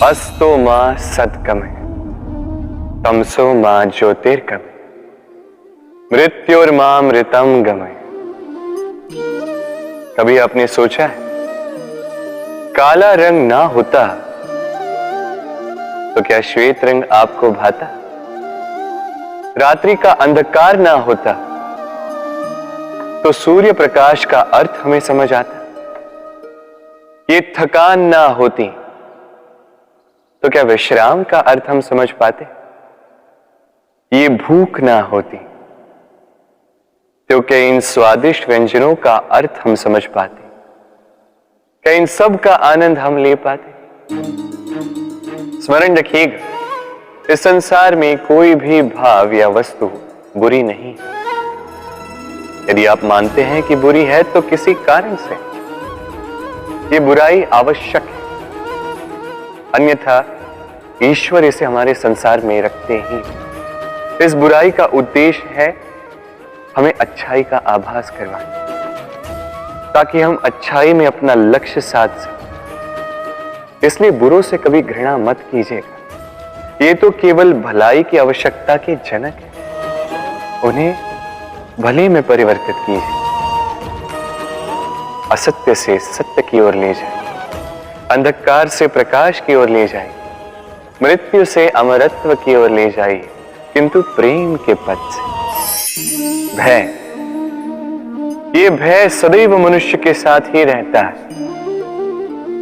अस्तो मा सद्गमय तमसो मा ज्योतिर्गमय मृत्योर्मामृतम गमय। कभी आपने सोचा है काला रंग ना होता तो क्या श्वेत रंग आपको भाता? रात्रि का अंधकार ना होता तो सूर्य प्रकाश का अर्थ हमें समझ आता? ये थकान ना होती तो क्या विश्राम का अर्थ हम समझ पाते? ये भूख ना होती तो क्या इन स्वादिष्ट व्यंजनों का अर्थ हम समझ पाते? क्या इन सब का आनंद हम ले पाते? स्मरण रखिएगा, इस संसार में कोई भी भाव या वस्तु बुरी नहीं। यदि आप मानते हैं कि बुरी है तो किसी कारण से ये बुराई आवश्यक है, अन्यथा ईश्वर इसे हमारे संसार में रखते ही। इस बुराई का उद्देश्य है हमें अच्छाई का आभास करवाना, ताकि हम अच्छाई में अपना लक्ष्य साध सकें। इसलिए बुरों से कभी घृणा मत कीजिएगा, ये तो केवल भलाई की आवश्यकता के जनक है। उन्हें भले में परिवर्तित कीजिए, असत्य से सत्य की ओर ले जाए, अंधकार से प्रकाश की ओर ले जाए, मृत्यु से अमरत्व की ओर ले जाइए, किंतु प्रेम के पद से। भय, ये भय सदैव मनुष्य के साथ ही रहता है।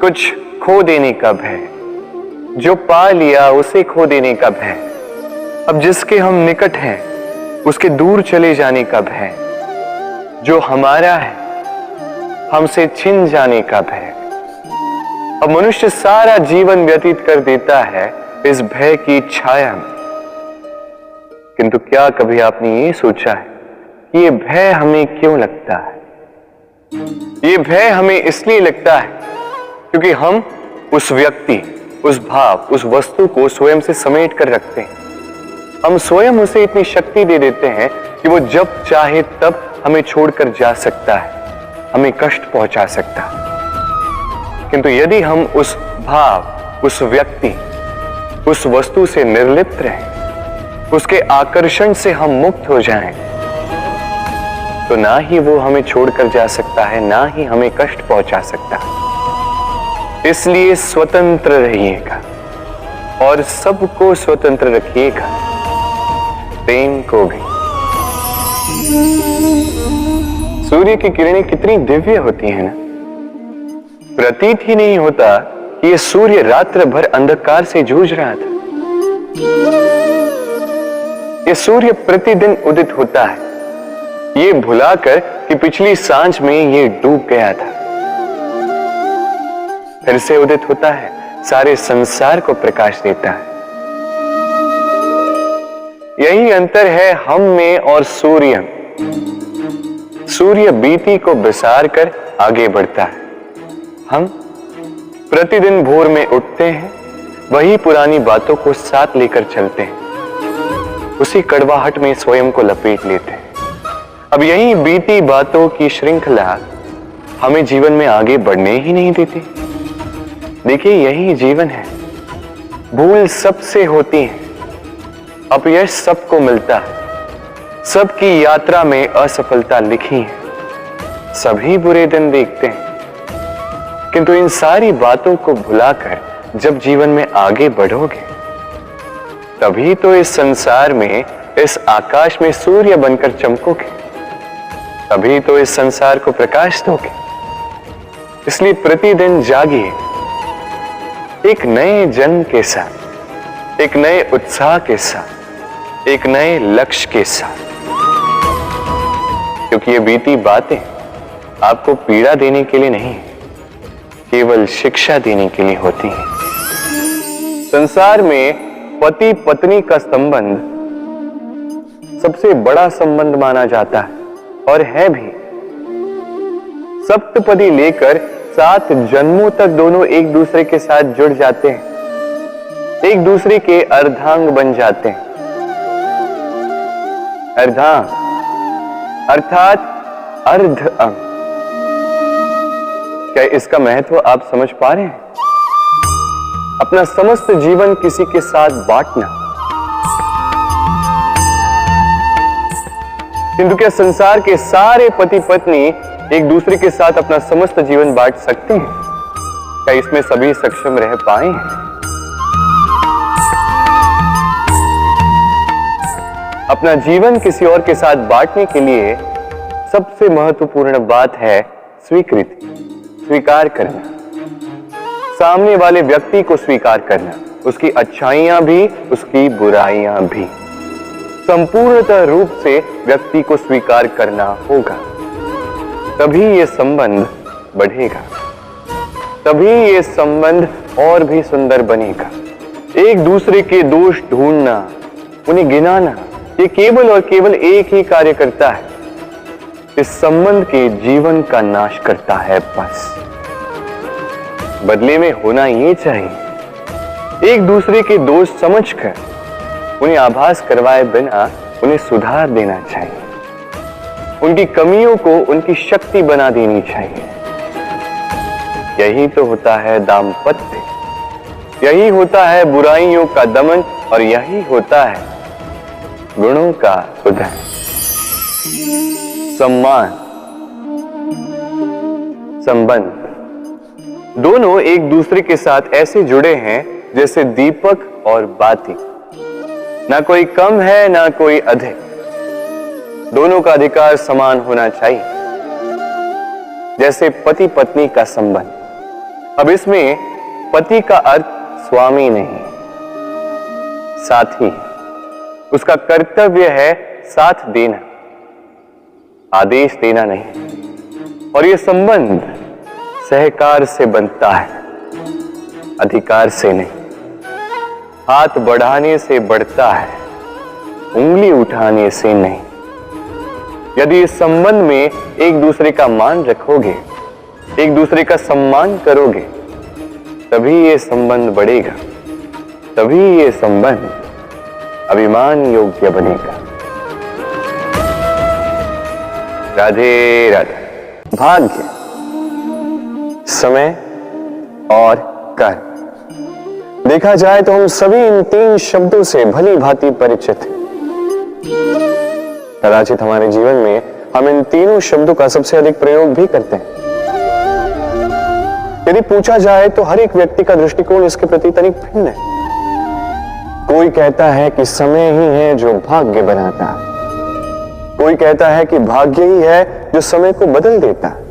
कुछ खो देने का भय, जो पा लिया उसे खो देने का भय, अब जिसके हम निकट हैं उसके दूर चले जाने का भय, जो हमारा है हमसे छिन जाने का भय। अब मनुष्य सारा जीवन व्यतीत कर देता है इस भय की छाया में। किंतु क्या कभी आपने ये सोचा है कि ये भय हमें क्यों लगता है? ये भय हमें इसलिए लगता है क्योंकि हम उस व्यक्ति, उस भाव, उस वस्तु को स्वयं से समेट कर रखते हैं। हम स्वयं उसे इतनी शक्ति दे देते हैं कि वो जब चाहे तब हमें छोड़कर जा सकता है, हमें कष्ट पहुंचा सकता है। किंतु यदि हम उस भाव, उस व्यक्ति, उस वस्तु से निर्लिप्त रहें, उसके आकर्षण से हम मुक्त हो जाएं, तो ना ही वो हमें छोड़कर जा सकता है, ना ही हमें कष्ट पहुंचा सकता है। इसलिए स्वतंत्र रहिएगा और सबको स्वतंत्र रखिएगा, प्रेम को भी। सूर्य की किरणें कितनी दिव्य होती हैं ना, प्रतीत ही नहीं होता कि ये सूर्य रात्र भर अंधकार से जूझ रहा था। ये सूर्य प्रतिदिन उदित होता है, ये भुलाकर कि पिछली सांझ में ये डूब गया था, फिर से उदित होता है, सारे संसार को प्रकाश देता है। यही अंतर है हम में और सूर्य में। सूर्य बीती को बिसार कर आगे बढ़ता है, हम प्रतिदिन भोर में उठते हैं, वही पुरानी बातों को साथ लेकर चलते हैं, उसी कड़वाहट में स्वयं को लपेट लेते हैं। अब यही बीती बातों की श्रृंखला हमें जीवन में आगे बढ़ने ही नहीं देती। देखिए, यही जीवन है। भूल सबसे होती है, अपयश सबको मिलता है, सबकी यात्रा में असफलता लिखी है, सभी बुरे दिन देखते हैं। किंतु इन सारी बातों को भुलाकर जब जीवन में आगे बढ़ोगे, तभी तो इस संसार में, इस आकाश में सूर्य बनकर चमकोगे, तभी तो इस संसार को प्रकाश दोगे। इसलिए प्रतिदिन जागिए, एक नए जन्म के साथ, एक नए उत्साह के साथ, एक नए लक्ष्य के साथ। क्योंकि ये बीती बातें आपको पीड़ा देने के लिए नहीं, केवल शिक्षा देने के लिए होती है। संसार में पति पत्नी का संबंध सबसे बड़ा संबंध माना जाता है, और है भी। सप्तपदी लेकर 7 जन्मों तक दोनों एक दूसरे के साथ जुड़ जाते हैं, एक दूसरे के अर्धांग बन जाते हैं। अर्धांग अर्थात अर्ध अंग। क्या इसका महत्व आप समझ पा रहे हैं? अपना समस्त जीवन किसी के साथ बांटना। किंतु क्या संसार के सारे पति पत्नी एक दूसरे के साथ अपना समस्त जीवन बांट सकते हैं? क्या इसमें सभी सक्षम रह पाए हैं? अपना जीवन किसी और के साथ बांटने के लिए सबसे महत्वपूर्ण बात है स्वीकृति, स्वीकार करना। सामने वाले व्यक्ति को स्वीकार करना, उसकी अच्छाइयां भी, उसकी बुराइयां भी। संपूर्णतः रूप से व्यक्ति को स्वीकार करना होगा, तभी ये संबंध बढ़ेगा, तभी ये संबंध और भी सुंदर बनेगा। एक दूसरे के दोष ढूंढना, उन्हें गिनाना, ये केवल और केवल एक ही कार्य करता है, इस संबंध के जीवन का नाश करता है। बस बदले में होना ये चाहिए, एक दूसरे के दोष समझकर उन्हें आभास करवाए बिना उन्हें सुधार देना चाहिए, उनकी कमियों को उनकी शक्ति बना देनी चाहिए। यही तो होता है दाम्पत्य, यही होता है बुराइयों का दमन, और यही होता है गुणों का उदय। सम्मान, संबंध दोनों एक दूसरे के साथ ऐसे जुड़े हैं जैसे दीपक और बाती। ना कोई कम है ना कोई अधिक, दोनों का अधिकार समान होना चाहिए, जैसे पति पत्नी का संबंध। अब इसमें पति का अर्थ स्वामी नहीं, साथी। उसका कर्तव्य है साथ देना, आदेश देना नहीं। और यह संबंध सहकार से बनता है, अधिकार से नहीं। हाथ बढ़ाने से बढ़ता है, उंगली उठाने से नहीं। यदि इस संबंध में एक दूसरे का मान रखोगे, एक दूसरे का सम्मान करोगे, तभी ये संबंध बढ़ेगा, तभी ये संबंध अभिमान योग्य बनेगा। राधे राधे। भाग्य, समय और कर्म। देखा जाए तो हम सभी इन तीन शब्दों से भली भांति परिचित हैं। कदाचित हमारे जीवन में हम इन तीनों शब्दों का सबसे अधिक प्रयोग भी करते हैं। यदि पूछा जाए तो हर एक व्यक्ति का दृष्टिकोण इसके प्रति तनिक भिन्न है। कोई कहता है कि समय ही है जो भाग्य बनाता है, कोई कहता है कि भाग्य ही है जो समय को बदल देता है,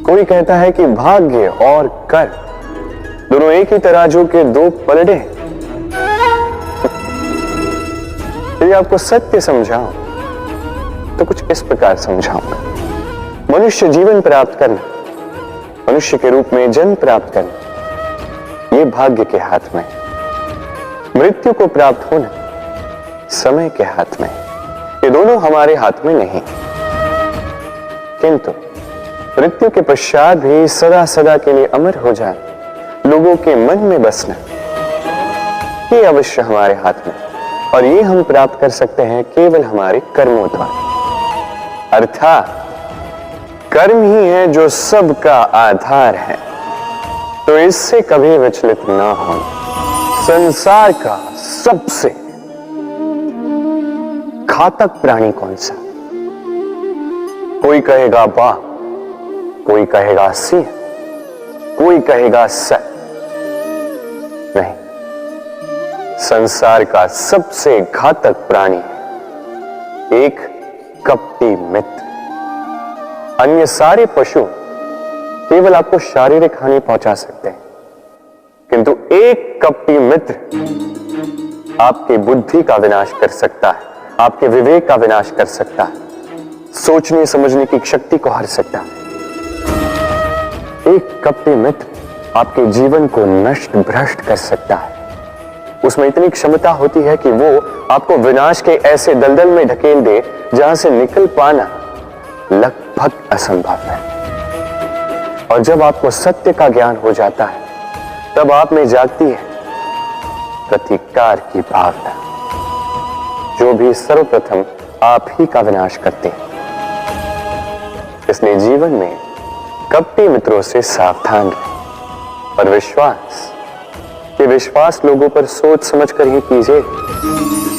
कोई कहता है कि भाग्य और कर्म दोनों एक ही तराजू के दो पलड़े हैं। यदि आपको सत्य समझाऊं तो कुछ इस प्रकार समझाऊंगा। मनुष्य जीवन प्राप्त करना, मनुष्य के रूप में जन्म प्राप्त करना, ये भाग्य के हाथ में। मृत्यु को प्राप्त होना समय के हाथ में। ये दोनों हमारे हाथ में नहीं। किंतु मृत्यु के पश्चात भी सदा सदा के लिए अमर हो जाए, लोगों के मन में बसना, ये अवश्य हमारे हाथ में। और ये हम प्राप्त कर सकते हैं केवल हमारे कर्मों द्वारा। अर्थात कर्म ही है जो सबका आधार है, तो इससे कभी विचलित ना हो। संसार का सबसे घातक प्राणी कौन सा? कोई कहेगा बाघ, कोई कहेगा सिंह, कोई कहेगा सर। नहीं, संसार का सबसे घातक प्राणी एक कपटी मित्र। अन्य सारे पशु केवल आपको शारीरिक हानि पहुंचा सकते हैं, किंतु एक कपटी मित्र आपकी बुद्धि का विनाश कर सकता है, आपके विवेक का विनाश कर सकता है, सोचने समझने की शक्ति को हर सकता है। एक कपटी मित्र आपके जीवन को नष्ट भ्रष्ट कर सकता है। उसमें इतनी क्षमता होती है कि वो आपको विनाश के ऐसे दलदल में ढकेल दे जहां से निकल पाना लगभग असंभव है। और जब आपको सत्य का ज्ञान हो जाता है, तब आप में जागती है प्रतिकार की भावना, जो भी सर्वप्रथम आप ही का विनाश करते हैं। इसलिए जीवन में कपटी मित्रों से सावधान रहें और विश्वास कि विश्वास लोगों पर सोच समझ कर ही कीजिए।